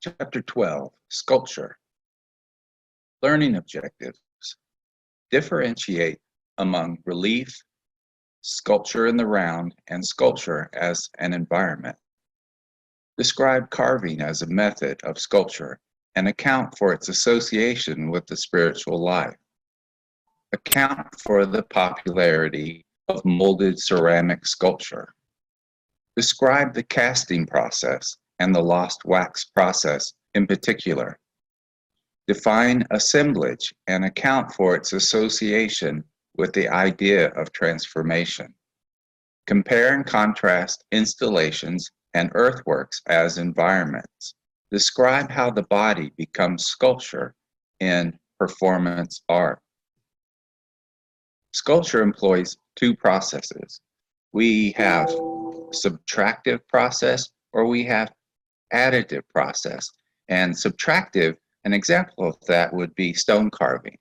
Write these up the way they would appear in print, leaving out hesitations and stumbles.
Chapter 12, Sculpture. Learning objectives. Differentiate among relief, sculpture in the round, and sculpture as an environment. Describe carving as a method of sculpture and account for its association with the spiritual life. Account for the popularity of molded ceramic sculpture. Describe the casting process and the lost wax process in particular. Define assemblage and account for its association with the idea of transformation. Compare and contrast installations and earthworks as environments. Describe how the body becomes sculpture in performance art. Sculpture employs two processes. We have subtractive process or we have additive process. And subtractive, an example of that would be stone carving.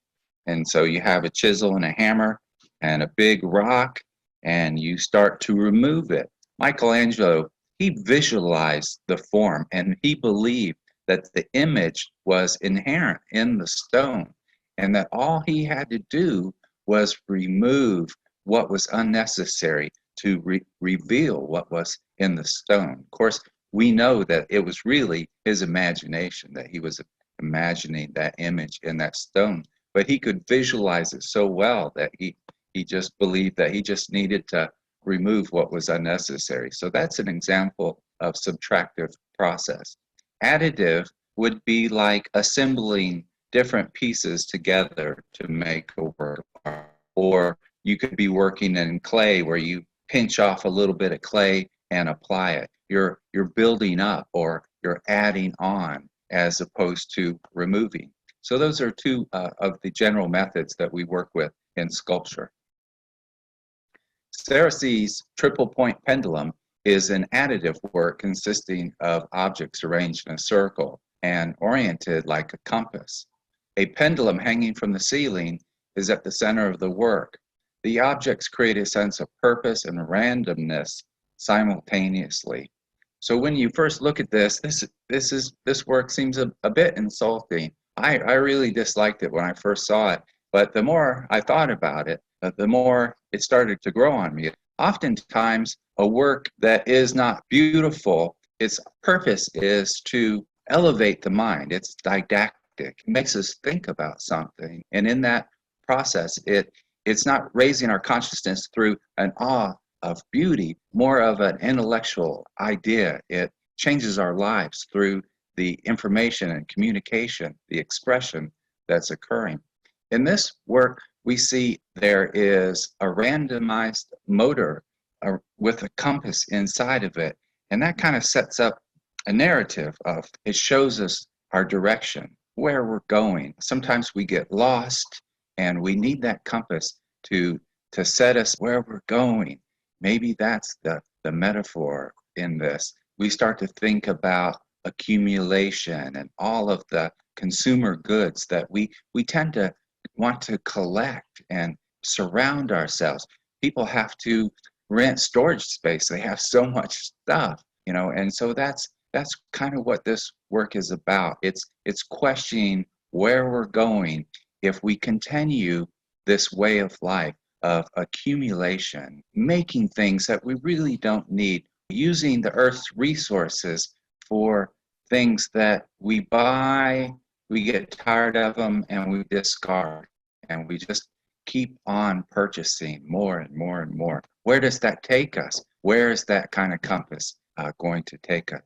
And so you have a chisel and a hammer and a big rock, and you start to remove it. Michelangelo, he visualized the form and he believed that the image was inherent in the stone and that all he had to do was remove what was unnecessary to reveal what was in the stone. Of course, we know that it was really his imagination, that he was imagining that image in that stone, but he could visualize it so well that he just believed that he just needed to remove what was unnecessary. So that's an example of subtractive process. Additive would be like assembling different pieces together to make a work of art. Or you could be working in clay where you pinch off a little bit of clay and apply it. You're building up or you're adding on as opposed to removing. So those are two of the general methods that we work with in sculpture. Cerese's triple point pendulum is an additive work consisting of objects arranged in a circle and oriented like a compass. A pendulum hanging from the ceiling is at the center of the work. The objects create a sense of purpose and randomness simultaneously. So when you first look at this work seems a bit insulting. I really disliked it when I first saw it, but the more I thought about it, the more it started to grow on me. Oftentimes, a work that is not beautiful, its purpose is to elevate the mind. It's didactic. It makes us think about something. And in that process, it's not raising our consciousness through an awe of beauty, more of an intellectual idea. It changes our lives through the information and communication, the expression that's occurring. In this work, we see there is a randomized motor with a compass inside of it, and that kind of sets up a narrative of, it shows us our direction, where we're going. Sometimes we get lost, and we need that compass to set us where we're going. Maybe that's the metaphor in this. We start to think about accumulation and all of the consumer goods that we tend to want to collect and surround ourselves. People have to rent storage space. They have so much stuff, and so that's kind of what this work is about. It's questioning where we're going if we continue this way of life of accumulation, making things that we really don't need, using the earth's resources for things that we buy, we get tired of them, and we discard, and we just keep on purchasing more and more and more. Where does that take us? Where is that kind of compass going to take us?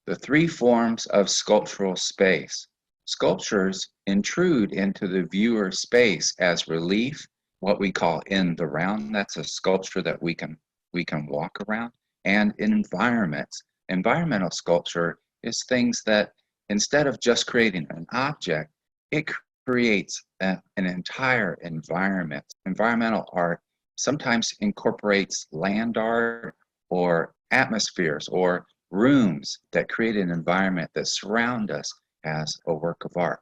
The three forms of sculptural space. Sculptures intrude into the viewer's space as relief, what we call in the round. That's a sculpture that we can walk around. And in environments, environmental sculpture is things that instead of just creating an object, it creates an entire environment. Environmental art sometimes incorporates land art or atmospheres or rooms that create an environment that surround us as a work of art.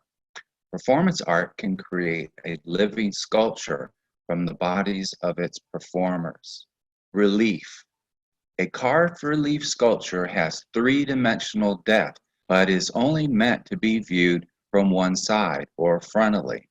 Performance art can create a living sculpture from the bodies of its performers. Relief. A carved relief sculpture has three-dimensional depth but is only meant to be viewed from one side or frontally.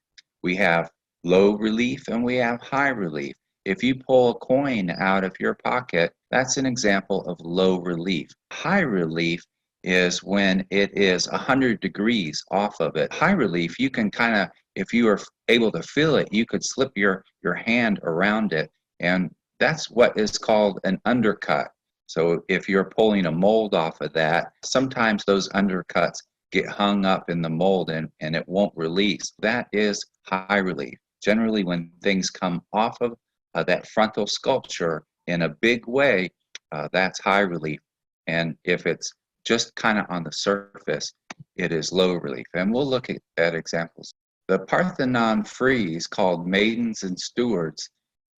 We have low relief and we have high relief. If you pull a coin out of your pocket, that's an example of low relief. High relief is when it is 100 degrees off of it. High relief, you can kind of, if you are able to feel it, you could slip your hand around it, and that's what is called an undercut. So if you're pulling a mold off of that, sometimes those undercuts get hung up in the mold and it won't release. That is high relief. Generally, when things come off of that frontal sculpture in a big way, that's high relief. And if it's just kind of on the surface, it is low relief. And we'll look at examples. The Parthenon frieze, called Maidens and Stewards,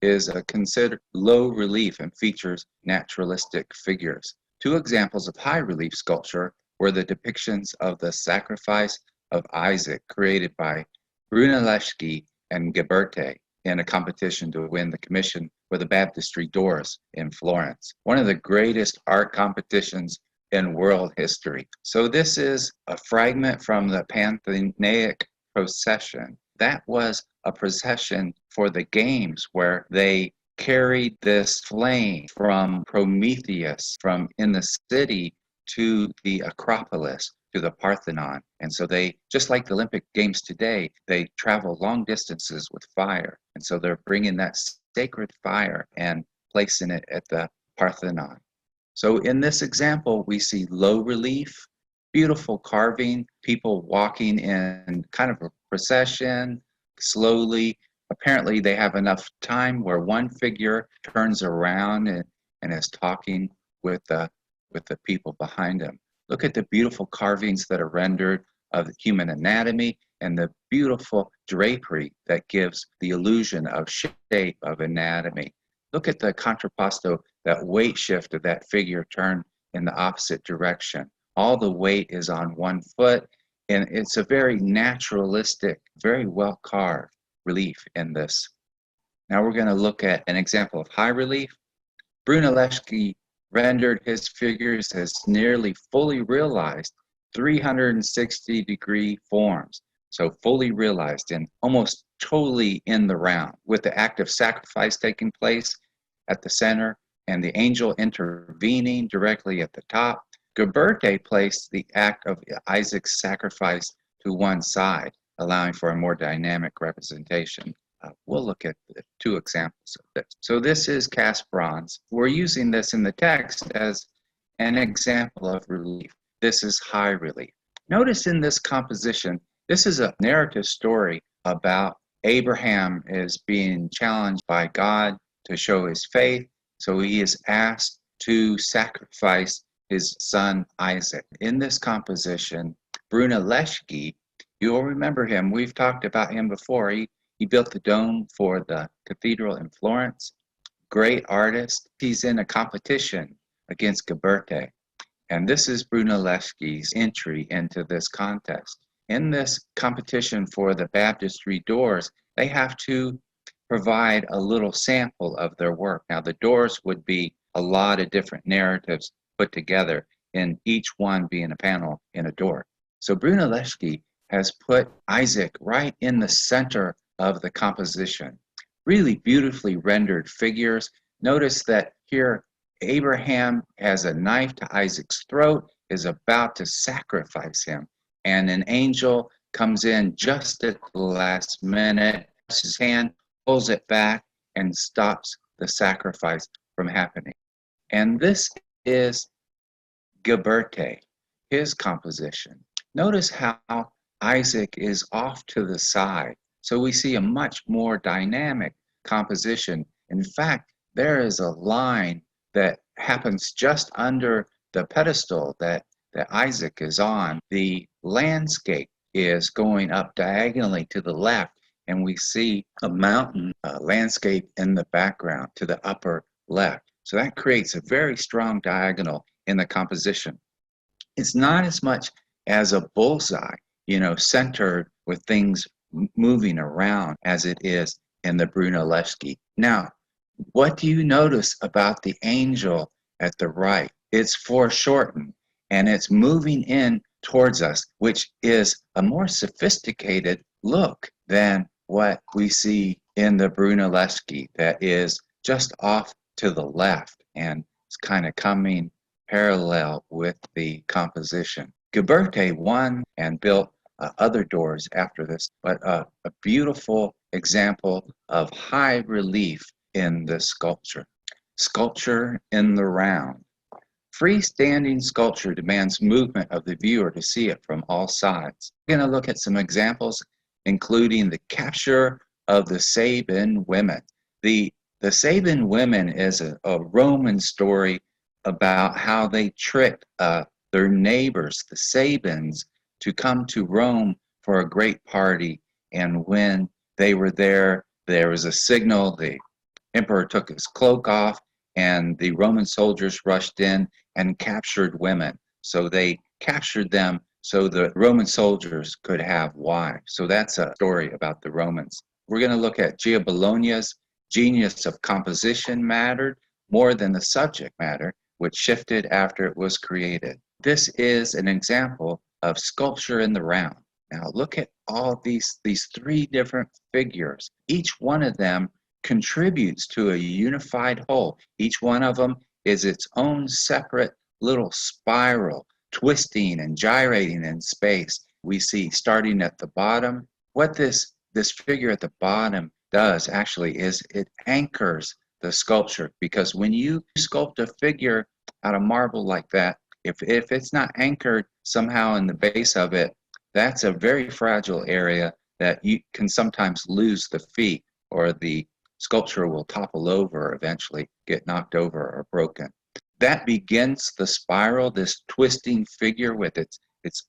is a considered low relief and features naturalistic figures. Two examples of high relief sculpture were the depictions of the sacrifice of Isaac created by Brunelleschi and Ghiberti in a competition to win the commission for the baptistry doors in Florence, one of the greatest art competitions in world history. So this is a fragment from the Panathenaic procession. That was a procession for the games where they carried this flame from Prometheus from in the city to the Acropolis, to the Parthenon. And so they, just like the Olympic Games today, they travel long distances with fire. And so they're bringing that sacred fire and placing it at the Parthenon. So in this example, we see low relief, beautiful carving, people walking in kind of a procession, slowly. Apparently they have enough time where one figure turns around and is talking with the people behind him. Look at the beautiful carvings that are rendered of human anatomy and the beautiful drapery that gives the illusion of shape of anatomy. Look at the contrapposto, that weight shift of that figure turned in the opposite direction. All the weight is on one foot, and it's a very naturalistic, very well carved relief in this. Now we're going to look at an example of high relief. Brunelleschi rendered his figures as nearly fully realized 360-degree forms. So fully realized and almost totally in the round, with the act of sacrifice taking place at the center and the angel intervening directly at the top. Ghiberti placed the act of Isaac's sacrifice to one side, allowing for a more dynamic representation. We'll look at the two examples of this. So this is cast bronze. We're using this in the text as an example of relief. This is high relief. Notice in this composition, this is a narrative story about Abraham is being challenged by God to show his faith. So he is asked to sacrifice his son Isaac. In this composition, Brunelleschi, you'll remember him. We've talked about him before. He built the dome for the cathedral in Florence. Great artist. He's in a competition against Ghiberti. And this is Brunelleschi's entry into this contest. In this competition for the baptistry doors, they have to provide a little sample of their work. Now, the doors would be a lot of different narratives put together, in each one being a panel in a door. So Brunelleschi has put Isaac right in the center of the composition. Really beautifully rendered figures. Notice that here Abraham has a knife to Isaac's throat, is about to sacrifice him, and an angel comes in just at the last minute, his hand, pulls it back, and stops the sacrifice from happening. And this is Ghiberti, his composition. Notice how Isaac is off to the side. So we see a much more dynamic composition. In fact, there is a line that happens just under the pedestal that Isaac is on. The landscape is going up diagonally to the left, and we see a mountain landscape in the background to the upper left. So that creates a very strong diagonal in the composition. It's not as much as a bullseye, centered with things moving around as it is in the Brunelleschi. Now, what do you notice about the angel at the right? It's foreshortened, and it's moving in towards us, which is a more sophisticated look than what we see in the Brunelleschi that is just off to the left and it's kind of coming parallel with the composition. Ghiberti won and built other doors after this, but a beautiful example of high relief in the sculpture. Sculpture in the round. Freestanding sculpture demands movement of the viewer to see it from all sides. We're going to look at some examples, including the capture of the Sabine women. The Sabine women is a Roman story about how they tricked their neighbors, the Sabines, to come to Rome for a great party. And when they were there, there was a signal. The emperor took his cloak off, and the Roman soldiers rushed in and captured women. So they captured them so the Roman soldiers could have wives. So that's a story about the Romans. We're going to look at Giabologna's genius of composition mattered more than the subject matter, which shifted after it was created. This is an example of sculpture in the round. Now look at all these three different figures. Each one of them contributes to a unified whole. Each one of them is its own separate little spiral, twisting and gyrating in space. We see starting at the bottom. What this figure at the bottom does actually is it anchors the sculpture, because when you sculpt a figure out of marble like that, if it's not anchored somehow in the base of it, that's a very fragile area that you can sometimes lose the feet, or the sculpture will topple over, eventually get knocked over or broken. That begins the spiral, this twisting figure with its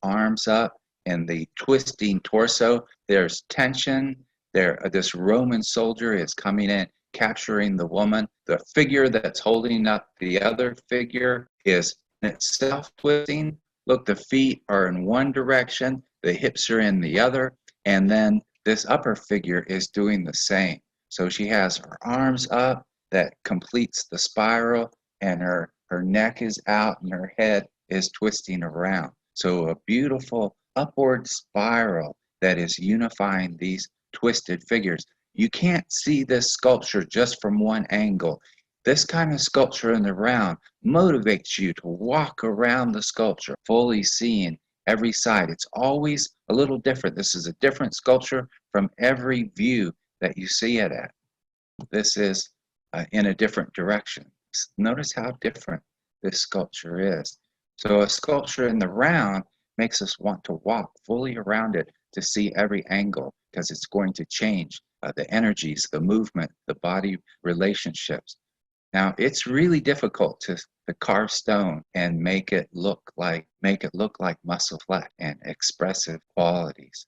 arms up and the twisting torso. There's tension. This Roman soldier is coming in, capturing the woman. The figure that's holding up the other figure is in itself twisting. Look, the feet are in one direction, the hips are in the other, and then this upper figure is doing the same. So she has her arms up, that completes the spiral, and her neck is out and her head is twisting around. So a beautiful upward spiral that is unifying these twisted figures. You can't see this sculpture just from one angle. This kind of sculpture in the round motivates you to walk around the sculpture, fully seeing every side. It's always a little different. This is a different sculpture from every view that you see it at. This is in a different direction. Notice how different this sculpture is. So a sculpture in the round makes us want to walk fully around it to see every angle, because it's going to change the energies, the movement, the body relationships. Now, it's really difficult to carve stone and make it look like muscle flex and expressive qualities.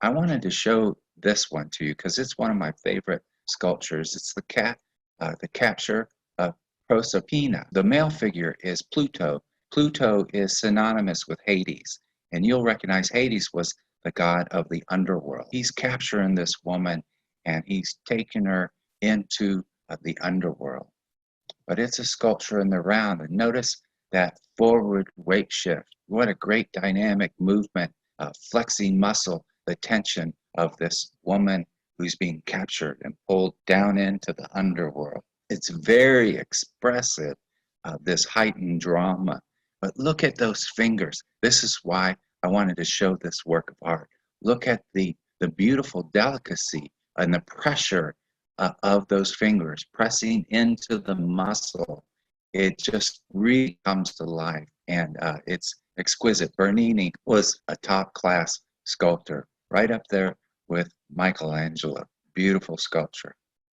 I wanted to show this one to you because it's one of my favorite sculptures. It's the capture of Proserpina. The male figure is Pluto. Pluto is synonymous with Hades, and you'll recognize Hades was the god of the underworld. He's capturing this woman and he's taking her into the underworld. But it's a sculpture in the round, and notice that forward weight shift. What a great dynamic movement, flexing muscle, the tension of this woman who's being captured and pulled down into the underworld. It's very expressive, this heightened drama. But look at those fingers. This is why I wanted to show this work of art. Look at the beautiful delicacy and the pressure of those fingers pressing into the muscle. It just really comes to life, and it's exquisite. Bernini was a top-class sculptor, right up there with Michelangelo. Beautiful sculpture.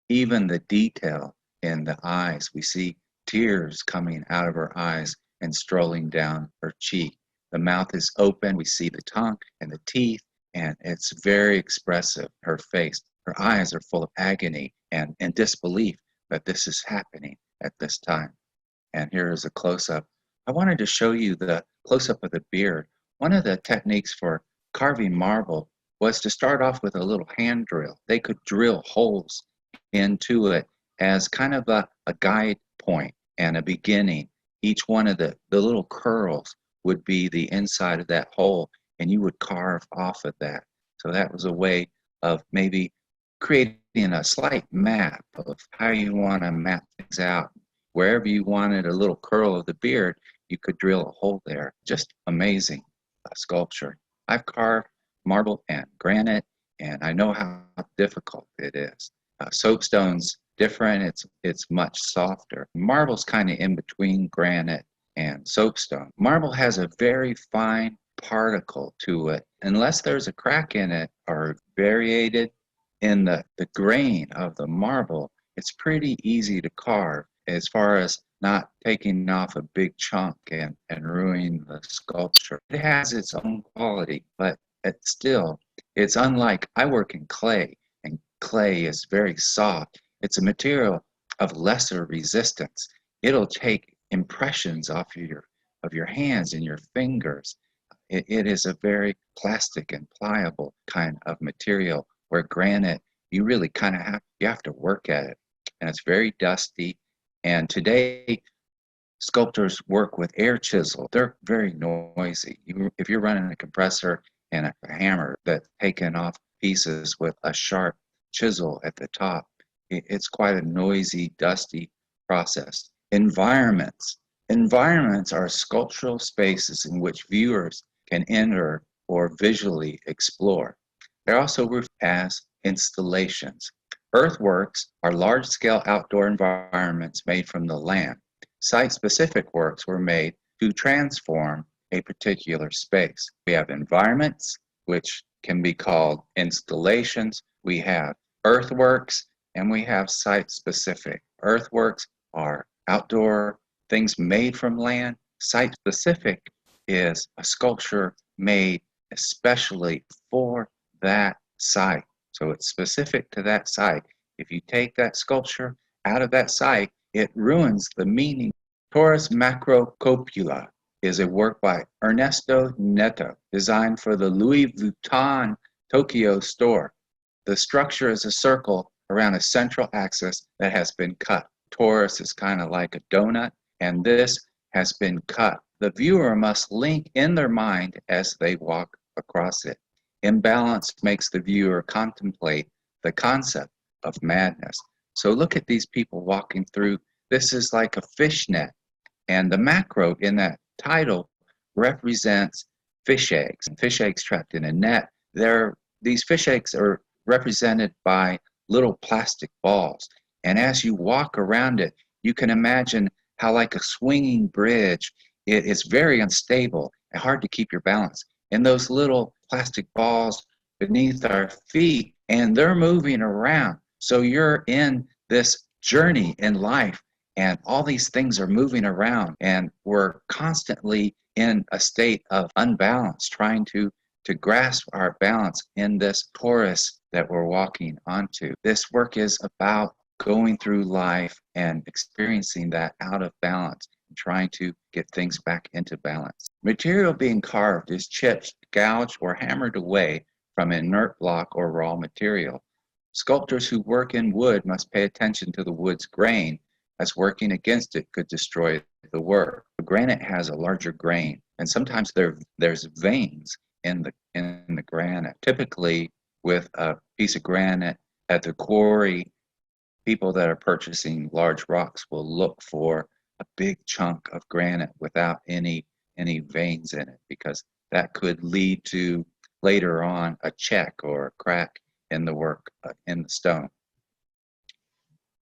Even the detail in the eyes, we see tears coming out of her eyes and strolling down her cheek. The mouth is open, we see the tongue and the teeth, and it's very expressive, her face. Her eyes are full of agony and disbelief that this is happening at this time. And here is a close-up. I wanted to show you the close-up of the beard. One of the techniques for carving marble was to start off with a little hand drill. They could drill holes into it as kind of a guide point and a beginning. Each one of the little curls would be the inside of that hole, and you would carve off of that. So that was a way of maybe creating a slight map of how you want to map things out. Wherever you wanted a little curl of the beard, you could drill a hole there. Just amazing sculpture. I've carved marble and granite, and I know how difficult it is. Soapstone's different. It's much softer. Marble's kind of in between granite and soapstone. Marble has a very fine particle to it. Unless there's a crack in it or variated in the grain of the marble, it's pretty easy to carve as far as not taking off a big chunk and ruining the sculpture. It has its own quality, but it's unlike, I work in clay, and clay is very soft. It's a material of lesser resistance. It'll take impressions off of your hands and your fingers. It is a very plastic and pliable kind of material, where granite, you really kind of have to work at it, and it's very dusty. And today, sculptors work with air chisel. They're very noisy. If you're running a compressor and a hammer that's taking off pieces with a sharp chisel at the top, it's quite a noisy, dusty process. Environments. Environments are sculptural spaces in which viewers can enter or visually explore. They're also referred as installations. Earthworks are large-scale outdoor environments made from the land. Site-specific works were made to transform a particular space. We have environments, which can be called installations. We have earthworks, and we have site-specific. Earthworks are outdoor things made from land. Site-specific is a sculpture made especially for that site. So it's specific to that site. If you take that sculpture out of that site, it ruins the meaning. Taurus Macrocopula is a work by Ernesto Neto, designed for the Louis Vuitton Tokyo store. The structure is a circle around a central axis that has been cut. Taurus is kind of like a donut, and this has been cut. The viewer must link in their mind as they walk across it. Imbalance makes the viewer contemplate the concept of madness. So look at these people walking through. This is like a fishnet, and the macro in that title represents fish eggs. And fish eggs trapped in a net. These fish eggs are represented by little plastic balls. And as you walk around it, you can imagine how, like a swinging bridge, it is very unstable and hard to keep your balance. And those little plastic balls beneath our feet, and they're moving around. So you're in this journey in life, and all these things are moving around, and we're constantly in a state of unbalance, trying to grasp our balance in this torus that we're walking onto. This work is about going through life and experiencing that out of balance, and trying to get things back into balance. Material being carved is chipped, gouged, or hammered away from inert block or raw material. Sculptors who work in wood must pay attention to the wood's grain, as working against it could destroy the work. The granite has a larger grain, and sometimes there's veins in the granite. Typically, with a piece of granite at the quarry, people that are purchasing large rocks will look for a big chunk of granite without any veins in it, because that could lead to later on a check or a crack in the work, in the stone.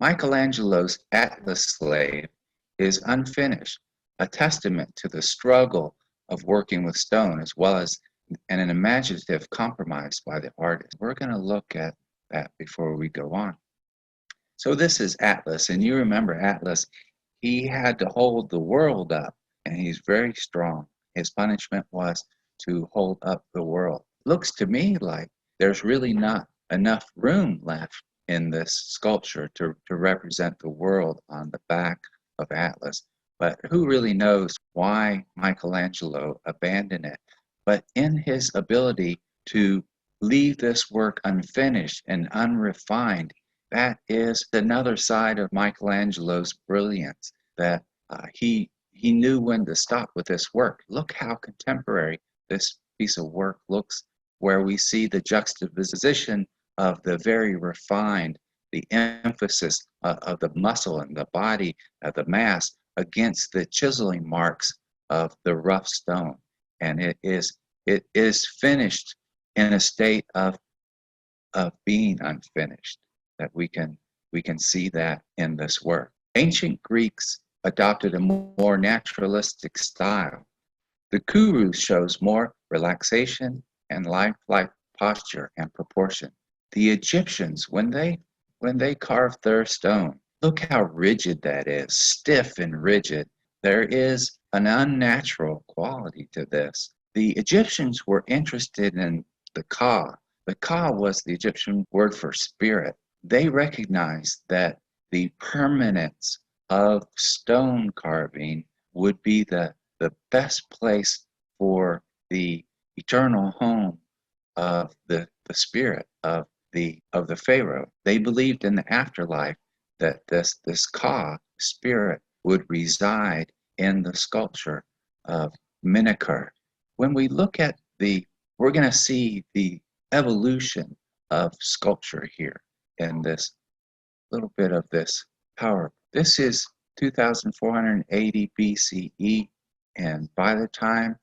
Michelangelo's Atlas slave is unfinished, a testament to the struggle of working with stone, as well as an imaginative compromise by the artist. We're going to look at that before we go on. So this is Atlas, and you remember Atlas, he had to hold the world up, and he's very strong. His punishment was to hold up the world. Looks to me like there's really not enough room left in this sculpture to represent the world on the back of Atlas. But who really knows why Michelangelo abandoned it? But in his ability to leave this work unfinished and unrefined, that is another side of Michelangelo's brilliance, that he he knew when to stop with this work. Look how contemporary this piece of work looks, where we see the juxtaposition of the very refined, the emphasis of the muscle and the body, of the mass, against the chiseling marks of the rough stone. And it is finished in a state of being unfinished, that we can see that in this work. Ancient Greeks adopted a more naturalistic style. The Kuru shows more relaxation and lifelike posture and proportion. The Egyptians, when they carved their stone, look how rigid that is, stiff and rigid. There is an unnatural quality to this. The Egyptians were interested in the Ka. The Ka was the Egyptian word for spirit. They recognized that the permanence of stone carving would be the best place for the eternal home of the spirit of the Pharaoh. They believed in the afterlife that this Ka spirit would reside in the sculpture of Menkaure. When we look at we're going to see the evolution of sculpture here in this little bit of this power. This is 2480 BCE, and by the time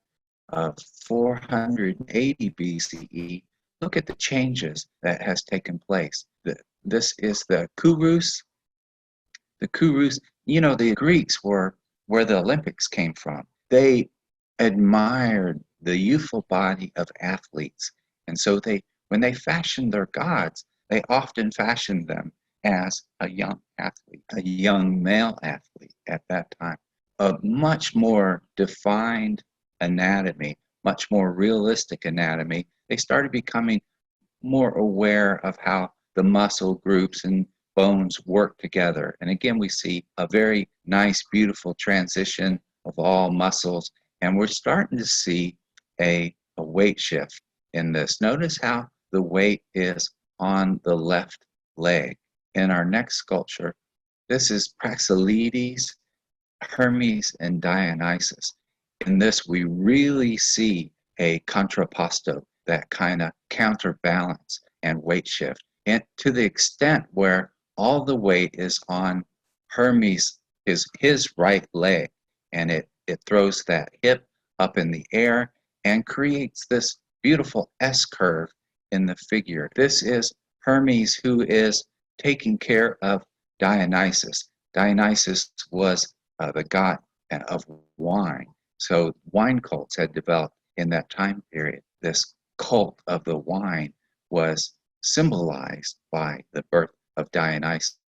of 480 BCE, look at the changes that has taken place. This is the Kurus. The Kurus, the Greeks were where the Olympics came from. They admired the youthful body of athletes. And so when they fashioned their gods, they often fashioned them as a young athlete, a young male athlete at that time. A much more defined anatomy, much more realistic anatomy. They started becoming more aware of how the muscle groups and bones work together. And again, we see a very nice, beautiful transition of all muscles. And we're starting to see a weight shift in this. Notice how the weight is on the left leg. In our next sculpture, this is Praxiteles, Hermes, and Dionysus. In this, we really see a contrapposto, that kind of counterbalance and weight shift. And to the extent where all the weight is on Hermes, his right leg, and it throws that hip up in the air and creates this beautiful S curve in the figure. This is Hermes, who is taking care of Dionysus. Dionysus was the god of wine. So wine cults had developed in that time period. This cult of the wine was symbolized by the birth of Dionysus.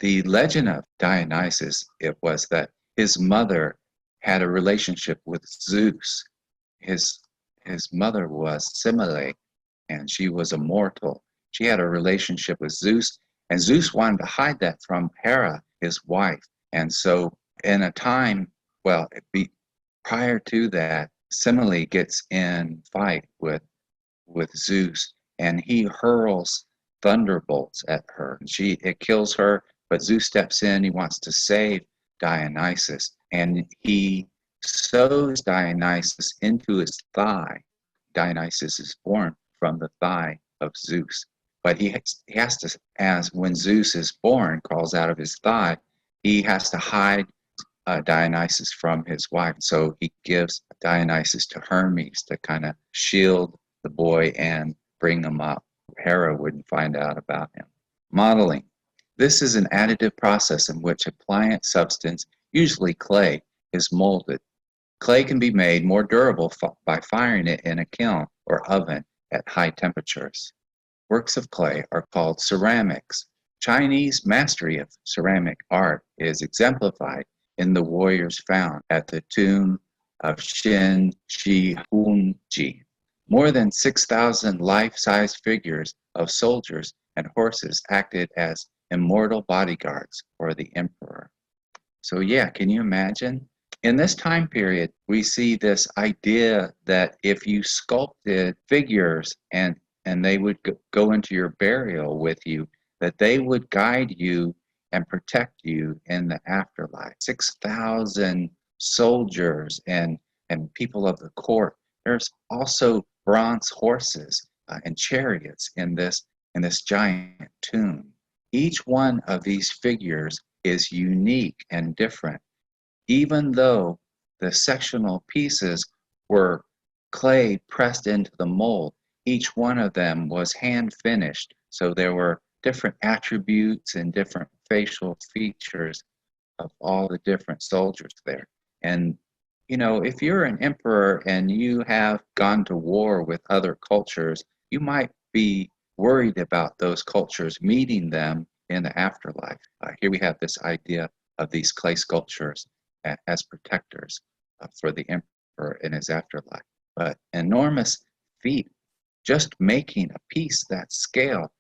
The legend of Dionysus, it was that his mother had a relationship with Zeus. His mother was Semele, and she was a mortal. She had a relationship with Zeus, and Zeus wanted to hide that from Hera, his wife. And so in a time, prior to that, Semele gets in fight with Zeus, and he hurls thunderbolts at her. It kills her, but Zeus steps in. He wants to save Dionysus, and he sews Dionysus into his thigh. Dionysus is born from the thigh of Zeus, but he has to, as when Zeus is born, crawls out of his thigh, he has to hide Dionysus from his wife. So he gives Dionysus to Hermes to kind of shield the boy and bring him up. Hera wouldn't find out about him. Modeling. This is an additive process in which a pliant substance, usually clay, is molded. Clay can be made more durable by firing it in a kiln or oven at high temperatures. Works of clay are called ceramics. Chinese mastery of ceramic art is exemplified in the warriors found at the tomb of Shin Shi Huangji. More than 6,000 life-size figures of soldiers and horses acted as immortal bodyguards for the emperor. So yeah, can you imagine? In this time period, we see this idea that if you sculpted figures and they would go into your burial with you, that they would guide you and protect you in the afterlife. 6,000 soldiers and people of the court. There's also bronze horses and chariots in this giant tomb. Each one of these figures is unique and different, even though the sectional pieces were clay pressed into the mold. Each one of them was hand finished, so there were different attributes and different facial features of all the different soldiers there. And you know, if you're an emperor and you have gone to war with other cultures, you might be worried about those cultures meeting them in the afterlife. Here we have this idea of these clay sculptures as protectors for the emperor in his afterlife. But enormous feat, just making a piece that scale,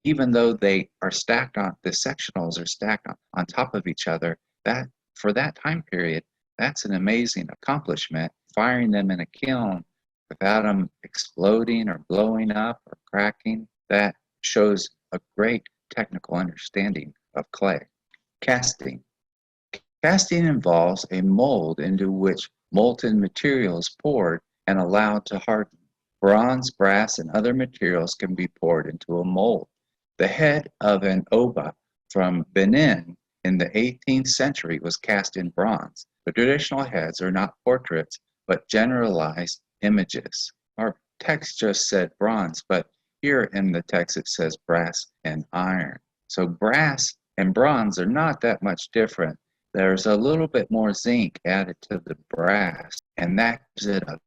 even though they are stacked on, the sectionals are stacked on top of each other, that for that time period, that's an amazing accomplishment. Firing them in a kiln without them exploding or blowing up or cracking, that shows a great technical understanding of clay. Casting. Casting involves a mold into which molten material is poured and allowed to harden. Bronze, brass, and other materials can be poured into a mold. The head of an Oba from Benin in the 18th century was cast in bronze. The traditional heads are not portraits, but generalized images. Our text just said bronze, but here in the text it says brass and iron. So brass and bronze are not that much different. There's a little bit more zinc added to the brass, and that gives it a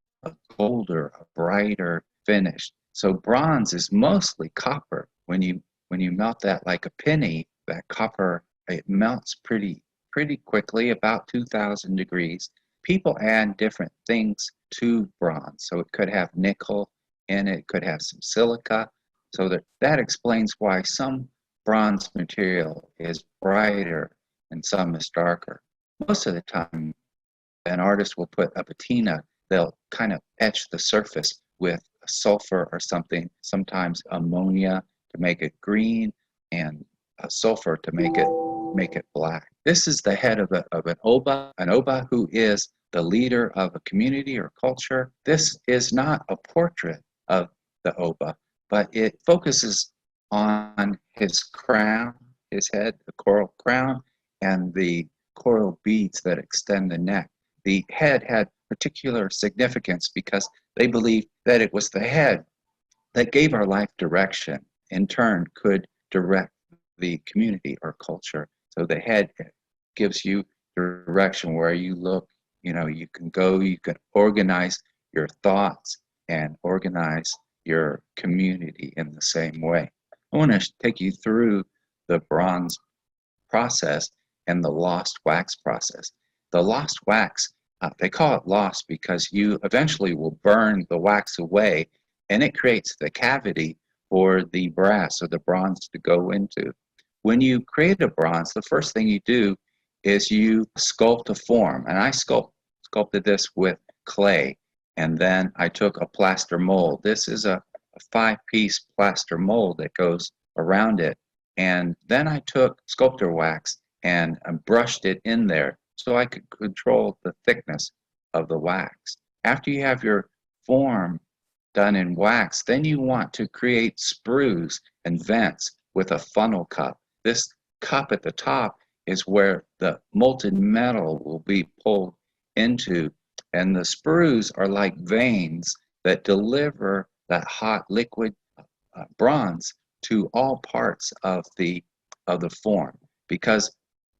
colder, a brighter finish. So bronze is mostly copper. When you melt that like a penny, that copper, it melts pretty quickly, about 2,000 degrees. People add different things to bronze. So it could have nickel in it, could have some silica. So that explains why some bronze material is brighter and some is darker. Most of the time, an artist will put a patina, they'll kind of etch the surface with sulfur or something, sometimes ammonia to make it green and sulfur to make it black. This is the head of an Oba who is the leader of a community or culture. This is not a portrait of the Oba, but it focuses on his crown, his head, the coral crown, and the coral beads that extend the neck. The head had particular significance because they believed that it was the head that gave our life direction, in turn could direct the community or culture. So the head gives you direction where you look, you know, you can go, you can organize your thoughts and organize your community in the same way. I want to take you through the bronze process and the lost wax process. The lost wax, they call it lost because you eventually will burn the wax away and it creates the cavity for the brass or the bronze to go into. When you create a bronze, the first thing you do is you sculpt a form. And I sculpted this with clay. And then I took a plaster mold. This is a 5-piece plaster mold that goes around it. And then I took sculptor wax and brushed it in there so I could control the thickness of the wax. After you have your form done in wax, then you want to create sprues and vents with a funnel cup. This cup at the top is where the molten metal will be pulled into, and the sprues are like veins that deliver that hot liquid bronze to all parts of the form, because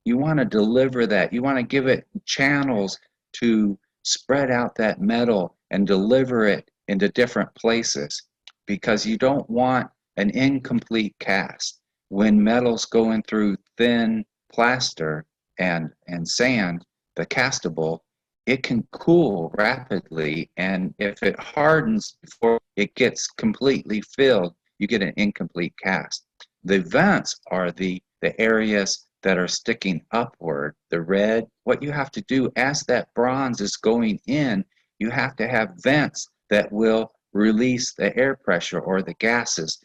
you want to deliver that. You want to give it channels to spread out that metal and deliver it into different places, because you don't want an incomplete cast. When metal's going through thin plaster and sand, the castable, it can cool rapidly, and if it hardens before it gets completely filled, you get an incomplete cast. The vents are the areas that are sticking upward, the red. What you have to do as that bronze is going in, you have to have vents that will release the air pressure or the gases.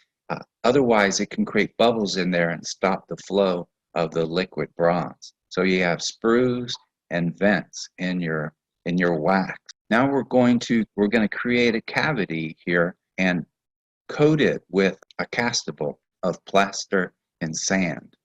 Otherwise, it can create bubbles in there and stop the flow of the liquid bronze. So you have sprues and vents in your wax. Now we're going to create a cavity here and coat it with a castable of plaster and sand.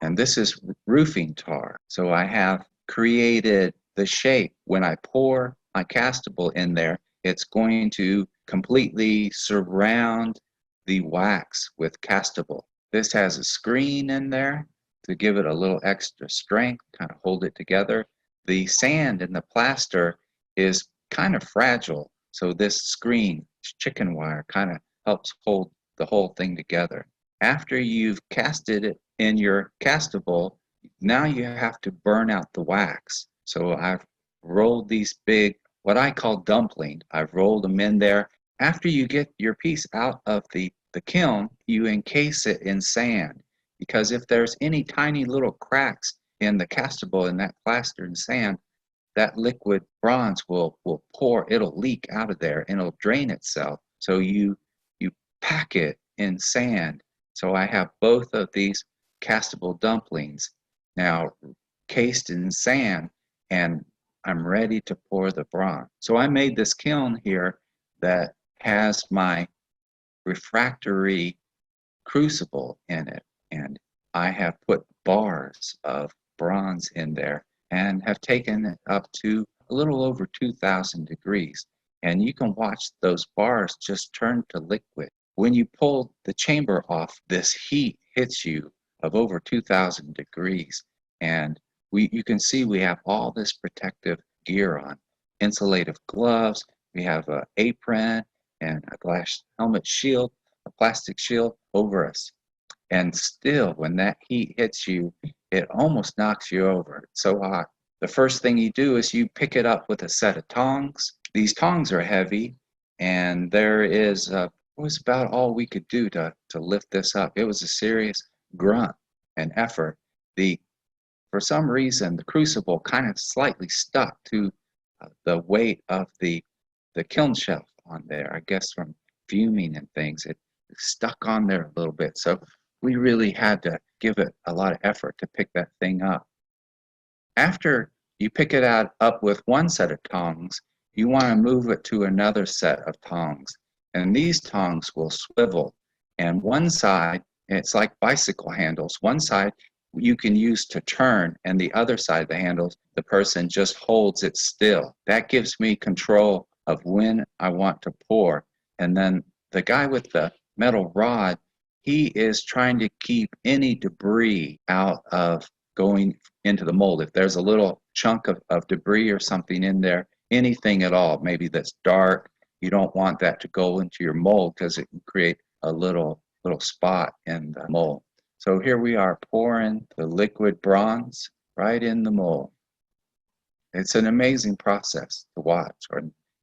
And this is roofing tar. So I have created the shape. When I pour my castable in there, it's going to completely surround the wax with castable. This has a screen in there to give it a little extra strength, kind of hold it together. The sand and the plaster is kind of fragile, so this screen, chicken wire, kind of helps hold the whole thing together. After you've casted it in your castable, now you have to burn out the wax. So I've rolled these big, what I call dumplings. I've rolled them in there. After you get your piece out of the kiln, you encase it in sand, because if there's any tiny little cracks in the castable in that plaster and sand, that liquid bronze will pour, it'll leak out of there and it'll drain itself. So you pack it in sand. So I have both of these castable dumplings now cased in sand, and I'm ready to pour the bronze. So I made this kiln here that has my refractory crucible in it, and I have put bars of bronze in there and have taken it up to a little over 2,000 degrees. And you can watch those bars just turn to liquid. When you pull the chamber off, this heat hits you of over 2,000 degrees. And you can see we have all this protective gear on, insulative gloves, we have an apron and a glass helmet shield, a plastic shield over us. And still, when that heat hits you, it almost knocks you over. It's so hot. The first thing you do is you pick it up with a set of tongs. These tongs are heavy, and it was about all we could do to lift this up. It was a serious grunt and effort. For some reason, the crucible kind of slightly stuck to the weight of the kiln shelf on there. I guess from fuming and things, it stuck on there a little bit. So we really had to give it a lot of effort to pick that thing up. After you pick it up with one set of tongs, you want to move it to another set of tongs. And these tongs will swivel. And one side, it's like bicycle handles. One side you can use to turn, and the other side of the handles, the person just holds it still. That gives me control of when I want to pour. And then the guy with the metal rod, he is trying to keep any debris out of going into the mold. If there's a little chunk of debris or something in there, anything at all, maybe that's dark, you don't want that to go into your mold because it can create a little spot in the mold. So here we are pouring the liquid bronze right in the mold. It's an amazing process to watch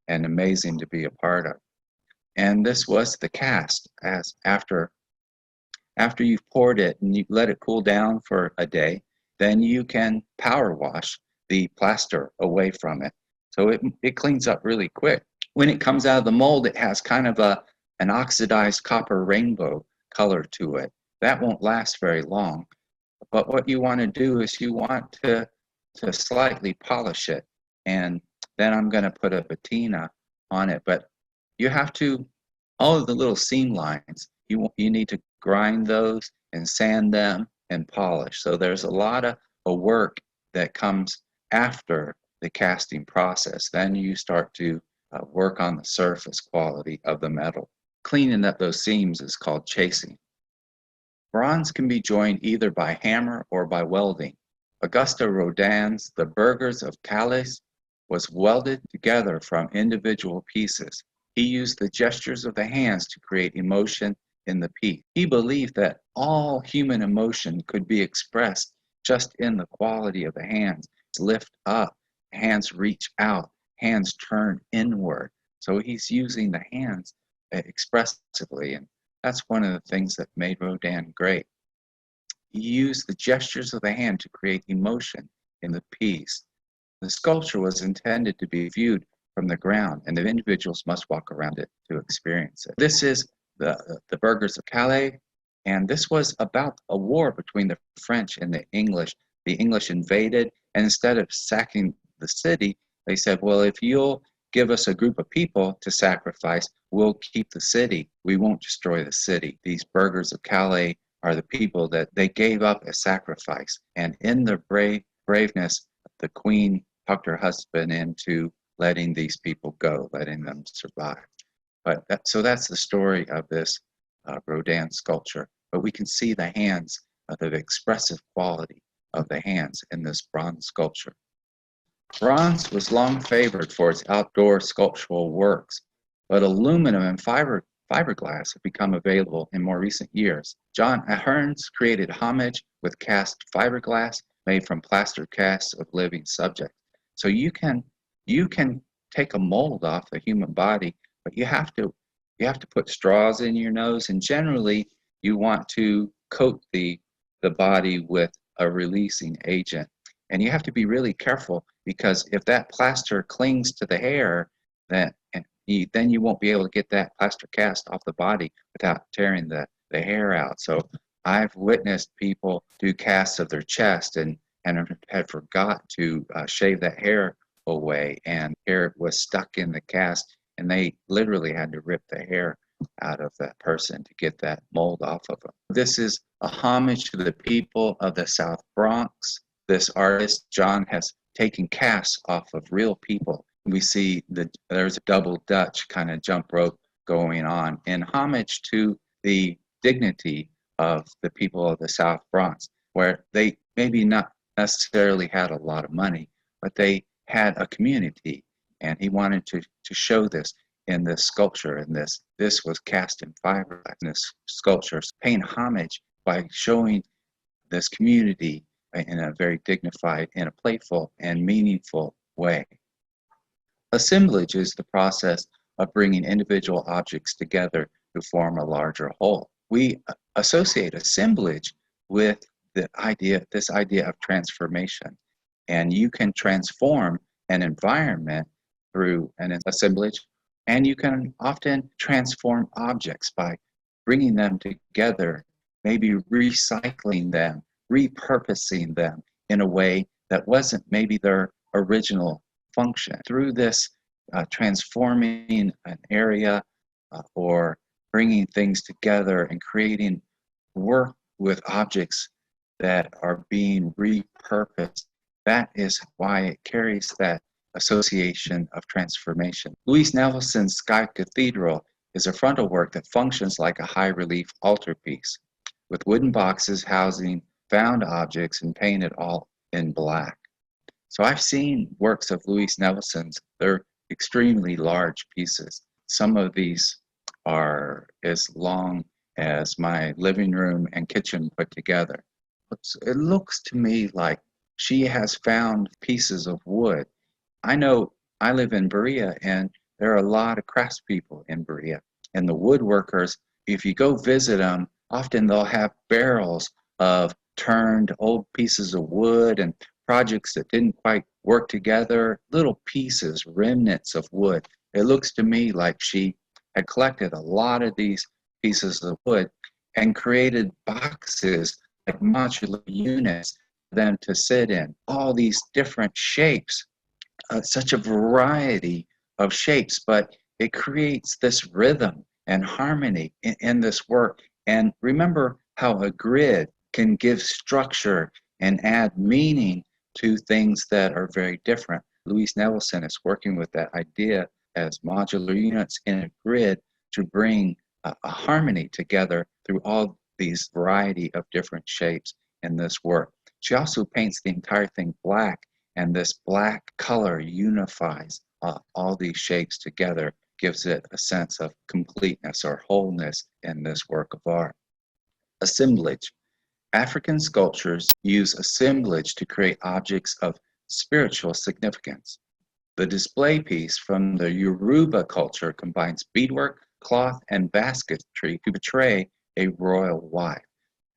and amazing to be a part of. And this was the cast. As after you've poured it and you let it cool down for a day, then you can power wash the plaster away from it. So it cleans up really quick. When it comes out of the mold, it has kind of an oxidized copper rainbow color to it. That won't last very long. But what you want to do is you want to slightly polish it. And then I'm going to put a patina on it. But you have to, all of the little seam lines, you need to grind those and sand them and polish. So there's a lot of work that comes after the casting process. Then you start to work on the surface quality of the metal. Cleaning up those seams is called chasing. Bronze can be joined either by hammer or by welding. Auguste Rodin's The Burghers of Calais was welded together from individual pieces. He used the gestures of the hands to create emotion in the piece. He believed that all human emotion could be expressed just in the quality of the hands. Lift up, hands reach out, hands turn inward. So he's using the hands expressively, and that's one of the things that made Rodin great. He used the gestures of the hand to create emotion in the piece. The sculpture was intended to be viewed from the ground, and the individuals must walk around it to experience it. This is the Burghers of Calais, and this was about a war between the French and the English. The English invaded And instead of sacking the city, they said, well, if you'll give us a group of people to sacrifice, we'll keep the city. We won't destroy the city. These burghers of Calais are the people that they gave up as sacrifice. And in their braveness, the queen talked her husband into letting these people go, letting them survive. So that's the story of this Rodin sculpture. But we can see the hands, the expressive quality of the hands in this bronze sculpture. Bronze was long favored for its outdoor sculptural works, but aluminum and fiberglass have become available in more recent years. John Ahrens created homage with cast fiberglass made from plaster casts of living subjects. So you can take a mold off the human body, but you have to put straws in your nose, and generally you want to coat the body with a releasing agent. And you have to be really careful, because if that plaster clings to the hair, then you won't be able to get that plaster cast off the body without tearing the hair out. So I've witnessed people do casts of their chest and had forgot to shave that hair away, and hair was stuck in the cast, and they literally had to rip the hair out of that person to get that mold off of them. This is a homage to the people of the South Bronx. This artist, John, has taken casts off of real people. We see there's a double Dutch kind of jump rope going on in homage to the dignity of the people of the South Bronx, where they maybe not necessarily had a lot of money, but they had a community, and he wanted to show this in this sculpture. And this was cast in fiberglass. This sculpture paying homage by showing this community in a very dignified, in a playful and meaningful way. Assemblage is the process of bringing individual objects together to form a larger whole. We associate assemblage with this idea of transformation. And you can transform an environment through an assemblage, and you can often transform objects by bringing them together, maybe recycling them, repurposing them in a way that wasn't maybe their original function. Through this transforming an area or bringing things together and creating work with objects that are being repurposed, that is why it carries that association of transformation. Louise Nevelson's Sky Cathedral is a frontal work that functions like a high-relief altarpiece, with wooden boxes housing found objects and painted all in black. So I've seen works of Louise Nevelson's. They're extremely large pieces. Some of these are as long as my living room and kitchen put together. It looks to me like she has found pieces of wood. I know I live in Berea, and there are a lot of craftspeople in Berea. And the woodworkers, if you go visit them, often they'll have barrels of turned old pieces of wood and projects that didn't quite work together, little pieces, remnants of wood. It looks to me like she had collected a lot of these pieces of wood and created boxes, like modular units, for them to sit in. All these different shapes, such a variety of shapes, but it creates this rhythm and harmony in this work. And remember how a grid can give structure and add meaning to things that are very different. Louise Nevelson is working with that idea as modular units in a grid to bring a harmony together through all these variety of different shapes in this work. She also paints the entire thing black, and this black color unifies all these shapes together, gives it a sense of completeness or wholeness in this work of art. Assemblage. African sculptures use assemblage to create objects of spiritual significance. The display piece from the Yoruba culture combines beadwork, cloth, and basketry to portray a royal wife.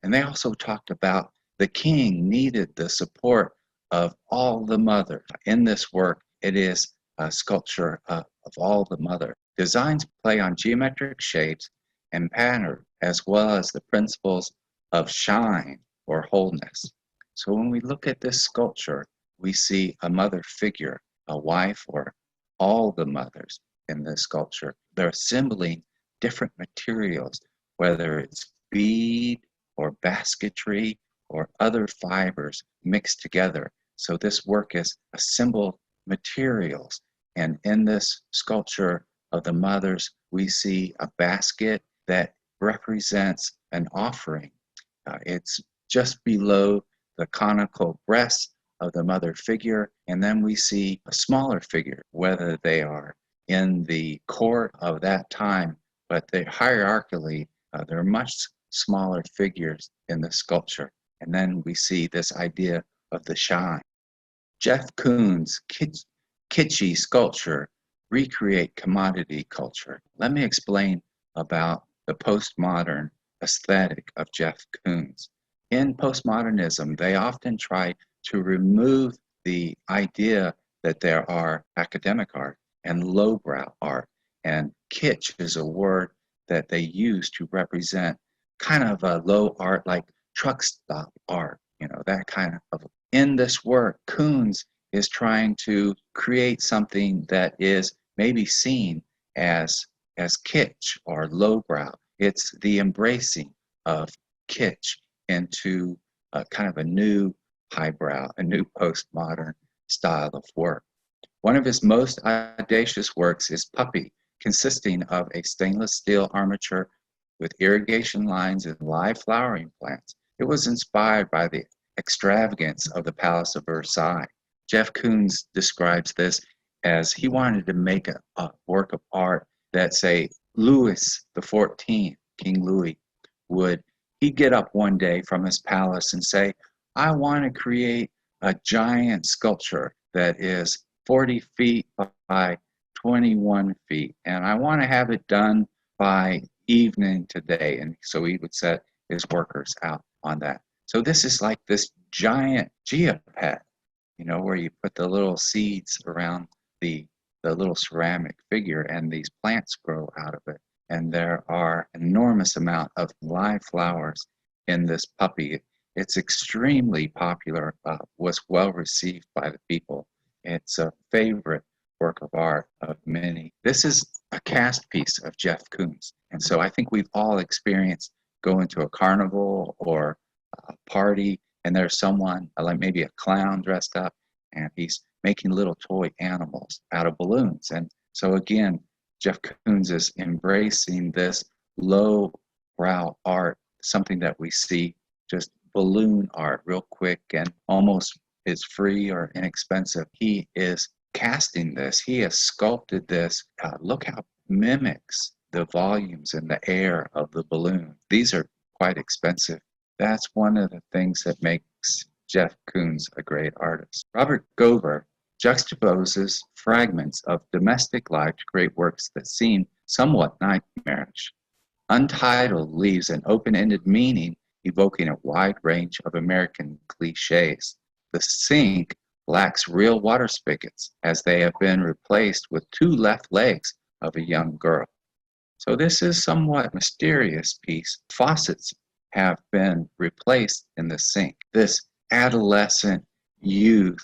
And they also talked about the king needed the support of all the mothers. In this work, it is a sculpture of all the mother. Designs play on geometric shapes and pattern, as well as the principles of shine or wholeness. So when we look at this sculpture, we see a mother figure, a wife, or all the mothers in this sculpture. They're assembling different materials, whether it's bead or basketry or other fibers mixed together. So this work is assembled materials. And in this sculpture of the mothers, we see a basket that represents an offering. It's just below the conical breasts of the mother figure, and then we see a smaller figure, whether they are in the court of that time, but they hierarchically, there are much smaller figures in the sculpture. And then we see this idea of the shrine. Jeff Koons' kitschy sculpture recreate commodity culture. Let me explain about the postmodern aesthetic of Jeff Koons. In postmodernism, they often try to remove the idea that there are academic art and lowbrow art, and kitsch is a word that they use to represent kind of a low art like truck stop art, that kind of. In this work, Koons is trying to create something that is maybe seen as kitsch or lowbrow. It's the embracing of kitsch into a kind of a new highbrow, a new postmodern style of work. One of his most audacious works is Puppy, consisting of a stainless steel armature with irrigation lines and live flowering plants. It was inspired by the extravagance of the Palace of Versailles. Jeff Koons describes this as he wanted to make a work of art that, say, Louis XIV, King Louis, he'd get up one day from his palace and say, I want to create a giant sculpture that is 40 feet by 21 feet, and I want to have it done by evening today. And so he would set his workers out on that. So this is like this giant geopet, where you put the little seeds around the little ceramic figure and these plants grow out of it. And there are enormous amount of live flowers in this puppy. It's extremely popular, was well received by the people. It's a favorite work of art of many. This is a cast piece of Jeff Koons. And so I think we've all experienced going to a carnival or a party, and there's someone, like maybe a clown dressed up, and he's making little toy animals out of balloons. And so again, Jeff Koons is embracing this low-brow art, something that we see just balloon art real quick and almost is free or inexpensive. He is casting this. He has sculpted this. Look how it mimics the volumes and the air of the balloon. These are quite expensive. That's one of the things that makes Jeff Koons a great artist. Robert Gover juxtaposes fragments of domestic life to create works that seem somewhat nightmarish. Untitled leaves an open-ended meaning, evoking a wide range of American cliches. The sink lacks real water spigots, as they have been replaced with two left legs of a young girl. So this is somewhat mysterious piece. Faucets have been replaced in the sink. This adolescent youth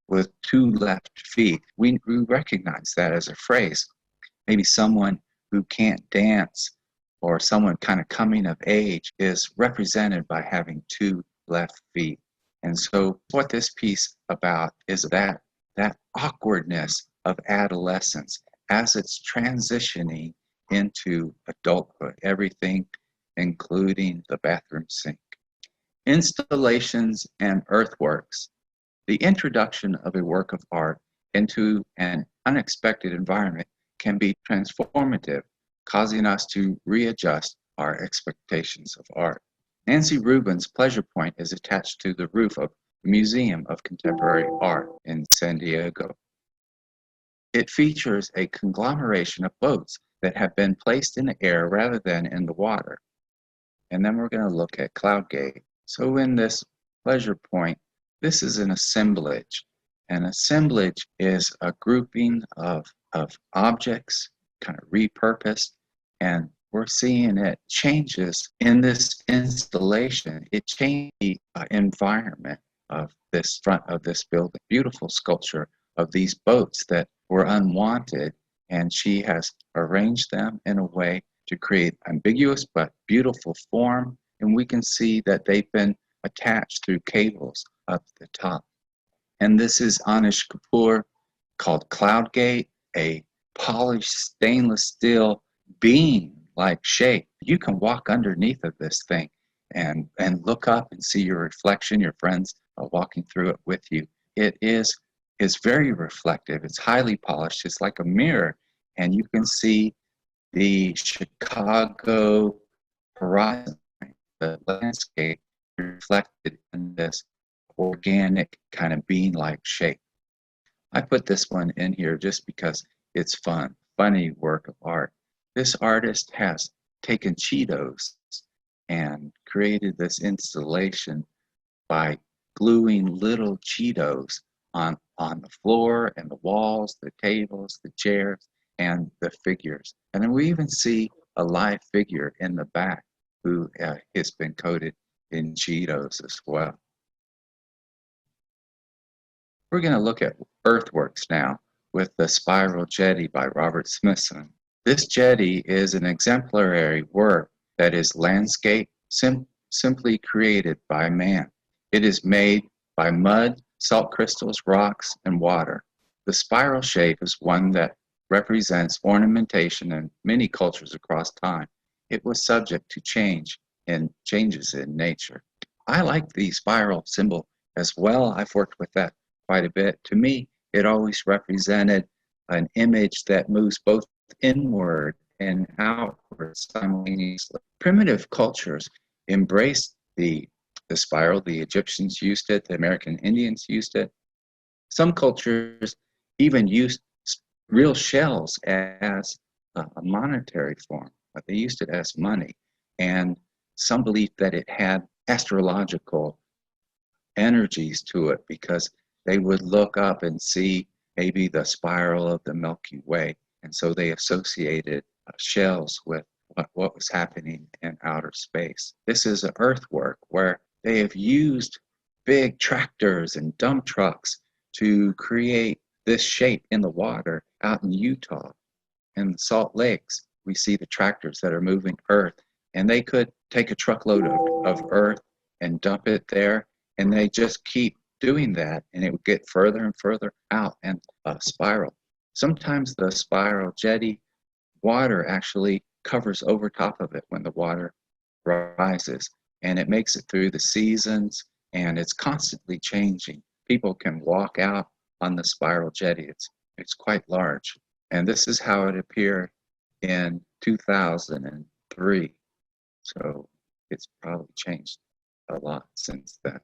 with two left feet, we recognize that as a phrase. Maybe someone who can't dance or someone kind of coming of age is represented by having two left feet. And so what this piece about is that awkwardness of adolescence as it's transitioning into adulthood, everything including the bathroom sink. Installations and earthworks. The introduction of a work of art into an unexpected environment can be transformative, causing us to readjust our expectations of art. Nancy Rubin's Pleasure Point is attached to the roof of the Museum of Contemporary Art in San Diego. It features a conglomeration of boats that have been placed in the air rather than in the water. And then we're going to look at Cloudgate. So in this Pleasure Point, this is an assemblage. An assemblage is a grouping of objects, kind of repurposed, and we're seeing it changes in this installation. It changed the environment of this front of this building. Beautiful sculpture of these boats that were unwanted, and she has arranged them in a way to create ambiguous but beautiful form, and we can see that they've been attached through cables up the top. And this is Anish Kapoor, called Cloudgate, a polished stainless steel beam-like shape. You can walk underneath of this thing and look up and see your reflection. Your friends are walking through it with you. It is very reflective. It's highly polished. It's like a mirror, and you can see the Chicago horizon, the landscape reflected in this organic kind of bean-like shape. I put this one in here just because it's fun, funny work of art. This artist has taken Cheetos and created this installation by gluing little Cheetos on the floor and the walls, the tables, the chairs, and the figures. And then we even see a live figure in the back who has been coated in Cheetos as well. We're going to look at earthworks now with the Spiral Jetty by Robert Smithson. This jetty is an exemplary work that is landscape simply created by man. It is made by mud, salt crystals, rocks, and water. The spiral shape is one that represents ornamentation in many cultures across time. It was subject to changes in nature. I like the spiral symbol as well. I've worked with that quite a bit. To me, it always represented an image that moves both inward and outward simultaneously. Primitive cultures embraced the spiral. The Egyptians used it, the American Indians used it. Some cultures even used real shells as a monetary form, but they used it as money. And some believed that it had astrological energies to it because they would look up and see maybe the spiral of the Milky Way. And so they associated shells with what was happening in outer space. This is an earthwork where they have used big tractors and dump trucks to create this shape in the water out in Utah. In the Salt Lakes, we see the tractors that are moving earth, and they could take a truckload of earth and dump it there, and they just keep doing that, and it would get further and further out and spiral. Sometimes the spiral jetty water actually covers over top of it when the water rises, and it makes it through the seasons, and it's constantly changing. People can walk out on the spiral jetty. It's quite large, and this is how it appeared in 2003. So it's probably changed a lot since then.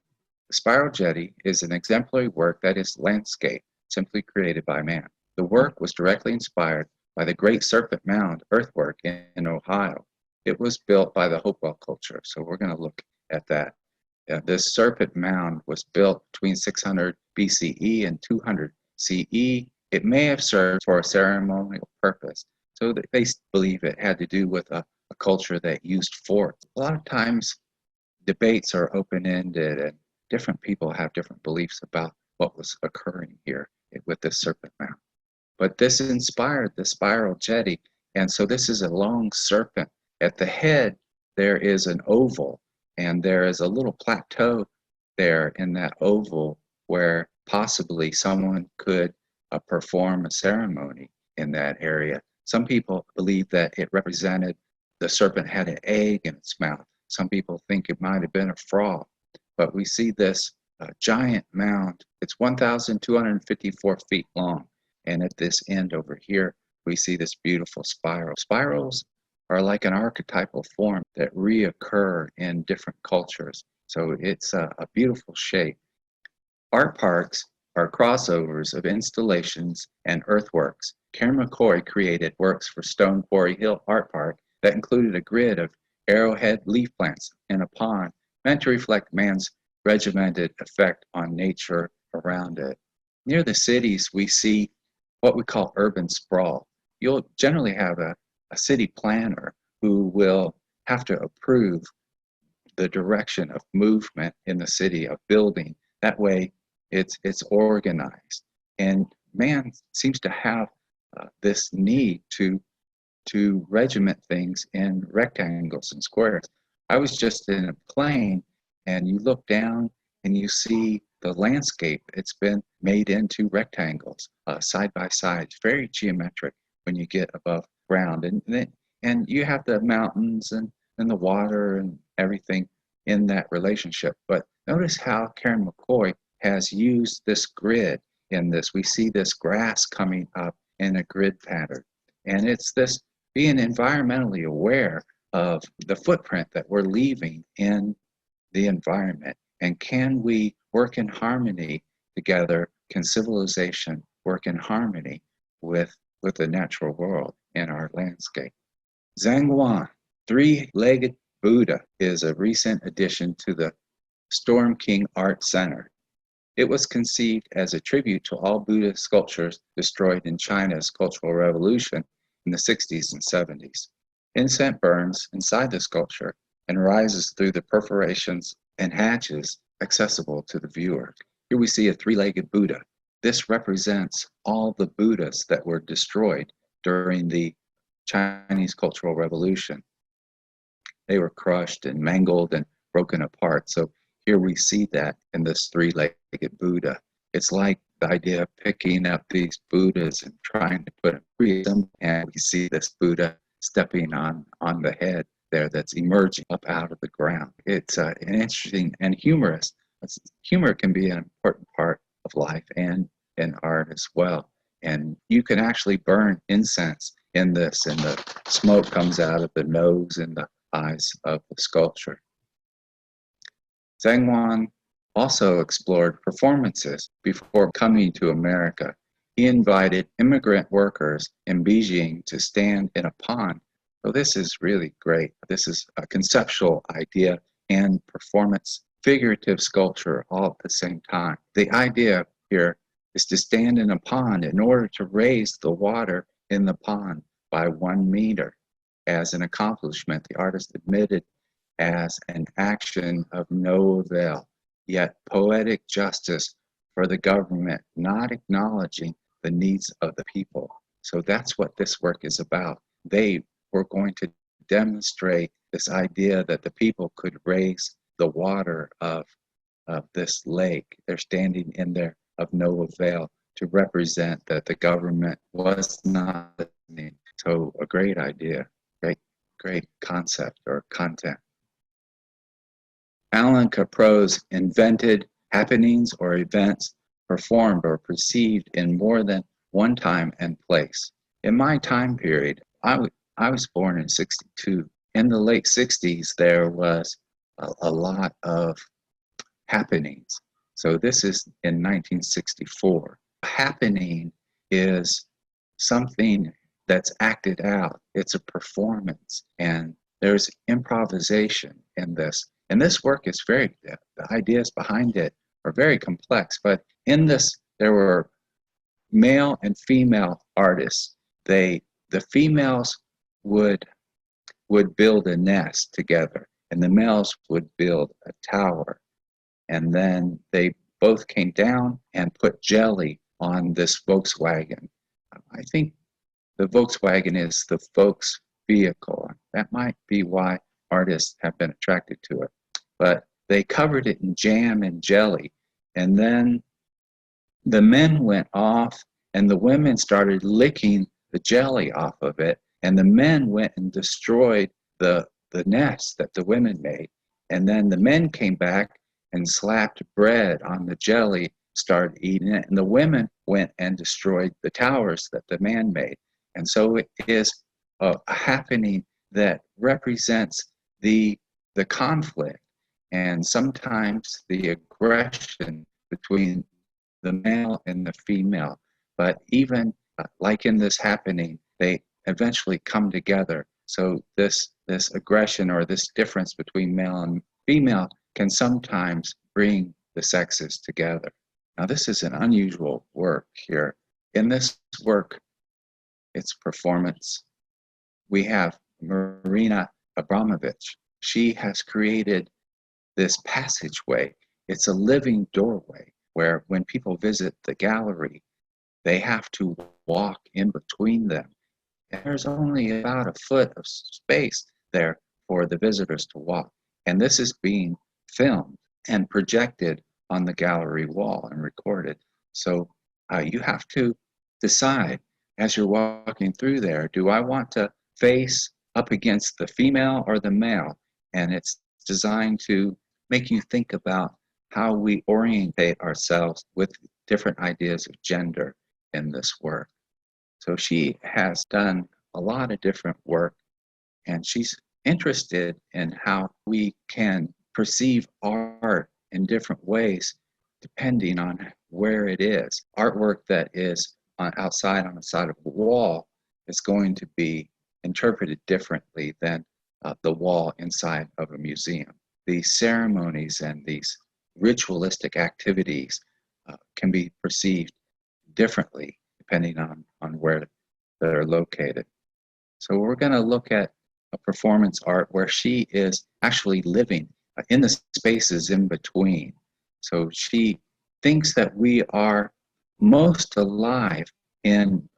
The spiral jetty is an exemplary work that is landscape, simply created by man. The work was directly inspired by the Great Serpent Mound earthwork in Ohio. It was built by the Hopewell culture, so we're going to look at that. This serpent mound was built between 600 BCE and 200 CE. It may have served for a ceremonial purpose, so that they believe it had to do with a culture that used forts. A lot of times debates are open-ended and different people have different beliefs about what was occurring here with this serpent mound. But this inspired the spiral jetty, and so this is a long serpent. At the head, there is an oval, and there is a little plateau there in that oval where possibly someone could perform a ceremony in that area. Some people believe that it represented the serpent had an egg in its mouth. Some people think it might have been a frog. But we see this giant mound. It's 1,254 feet long. And at this end over here, we see this beautiful spiral. Spirals are like an archetypal form that reoccur in different cultures. So it's a beautiful shape. Art parks are crossovers of installations and earthworks. Karen McCoy created works for Stone Quarry Hill Art Park that included a grid of arrowhead leaf plants in a pond meant to reflect man's regimented effect on nature around it. Near the cities, we see what we call urban sprawl. You'll generally have a city planner who will have to approve the direction of movement in the city, of building That way, it's organized. And man seems to have this need to regiment things in rectangles and squares. I was just in a plane, and you look down and you see the landscape. It's been made into rectangles, side by side. It's very geometric when you get above ground, and you have the mountains and the water and everything in that relationship. But notice how Karen McCoy has used this grid in this. We see this grass coming up in a grid pattern, and it's this being environmentally aware of the footprint that we're leaving in the environment. And can we work in harmony together? Can civilization work in harmony with the natural world in our landscape? Zhangguan, three-legged Buddha, is a recent addition to the Storm King Art Center. It was conceived as a tribute to all Buddha sculptures destroyed in China's Cultural Revolution in the 60s and 70s. Incense burns inside the sculpture and rises through the perforations and hatches accessible to the viewer. Here we see a three-legged Buddha. This represents all the Buddhas that were destroyed during the Chinese Cultural Revolution. They were crushed and mangled and broken apart. So here we see that in this three-legged Buddha. It's like the idea of picking up these Buddhas and trying to put them, and we see this Buddha stepping on the head there that's emerging up out of the ground. It's an interesting and humorous. Humor can be an important part of life and in art as well. And you can actually burn incense in this, and the smoke comes out of the nose and the eyes of the sculpture. Zhangguan also explored performances before coming to America. He invited immigrant workers in Beijing to stand in a pond. So this is really great. This is a conceptual idea and performance, figurative sculpture all at the same time. The idea here is to stand in a pond in order to raise the water in the pond by 1 meter. As an accomplishment, the artist admitted as an action of no avail, yet poetic justice for the government not acknowledging the needs of the people. So that's what this work is about. They were going to demonstrate this idea that the people could raise the water of this lake. They're standing in there of no avail to represent that the government was not listening. So a great idea, great concept or content. Alan Caprose invented happenings or events performed or perceived in more than one time and place. In my time period, I was born in 62. In the late 60s, there was a lot of happenings. So this is in 1964. A happening is something that's acted out. It's a performance, and there's improvisation in this. And this work is the ideas behind it are very complex, but in this, there were male and female artists. The females would build a nest together, and the males would build a tower. And then they both came down and put jelly on this Volkswagen. I think the Volkswagen is the Volks vehicle. That might be why artists have been attracted to it. But they covered it in jam and jelly. And then the men went off, and the women started licking the jelly off of it. And the men went and destroyed the nest that the women made. And then the men came back and slapped bread on the jelly, started eating it. And the women went and destroyed the towers that the man made. And so it is a happening that represents the conflict and sometimes the aggression between the male and the female. But even like in this happening, they eventually come together. So this aggression or this difference between male and female can sometimes bring the sexes together. Now this is an unusual work here. In this work, it's performance. We have Marina Abramovich. She has created this passageway It's a living doorway where when people visit the gallery, they have to walk in between them. And there's only about a foot of space there for the visitors to walk. And this is being filmed and projected on the gallery wall and recorded. So you have to decide as you're walking through there, do I want to face up against the female or the male? And it's designed to make you think about how we orientate ourselves with different ideas of gender in this work. So she has done a lot of different work, and she's interested in how we can perceive art in different ways depending on where it is. Artwork that is outside on the side of a wall is going to be interpreted differently than the wall inside of a museum. These ceremonies and these ritualistic activities can be perceived differently depending on where they're located. So we're going to look at a performance art where she is actually living in the spaces in between. So she thinks that we are most alive in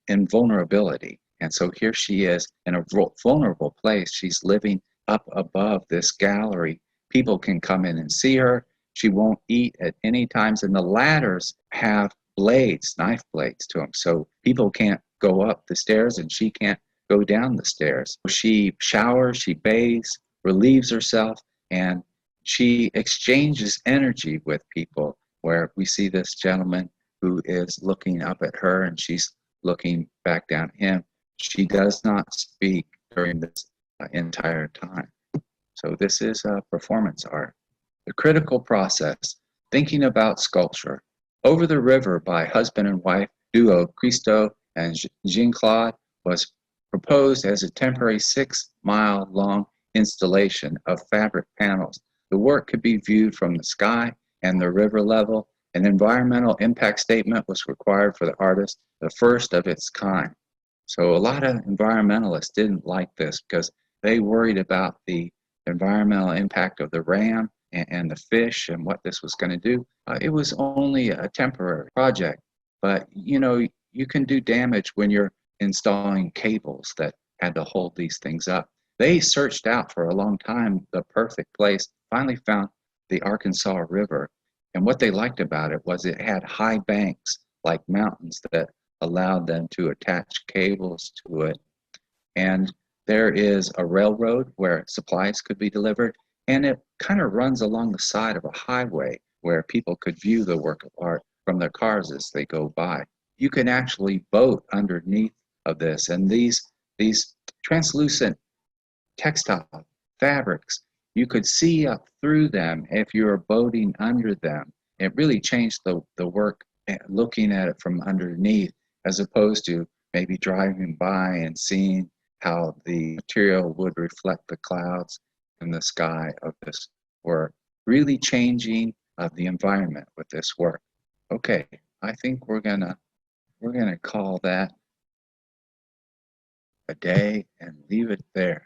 vulnerability. And so here she is in a vulnerable place. She's living up above this gallery. People can come in and see her. She won't eat at any times. And the ladders have blades, knife blades to them. So people can't go up the stairs and she can't go down the stairs. She showers, she bathes, relieves herself, and she exchanges energy with people, where we see this gentleman who is looking up at her and she's looking back down at him. She does not speak during this entire time. So this is performance art. The critical process, thinking about sculpture. Over the River by husband and wife duo Christo and Jean-Claude was proposed as a temporary 6-mile-long installation of fabric panels. The work could be viewed from the sky and the river level. An environmental impact statement was required for the artist, the first of its kind. So a lot of environmentalists didn't like this because they worried about the environmental impact of the ram and the fish and what this was going to do. It was only a temporary project, but you can do damage when you're installing cables that had to hold these things up. They searched out for a long time the perfect place, finally found the Arkansas River. And what they liked about it was it had high banks like mountains that allowed them to attach cables to it. And there is a railroad where supplies could be delivered, and it kind of runs along the side of a highway where people could view the work of art from their cars as they go by. You can actually boat underneath of this, and these translucent textile fabrics, you could see up through them if you were boating under them. It really changed the work looking at it from underneath, as opposed to maybe driving by and seeing how the material would reflect the clouds in the sky of this work. Really changing the environment with this work. Okay, I think we're gonna call that a day and leave it there.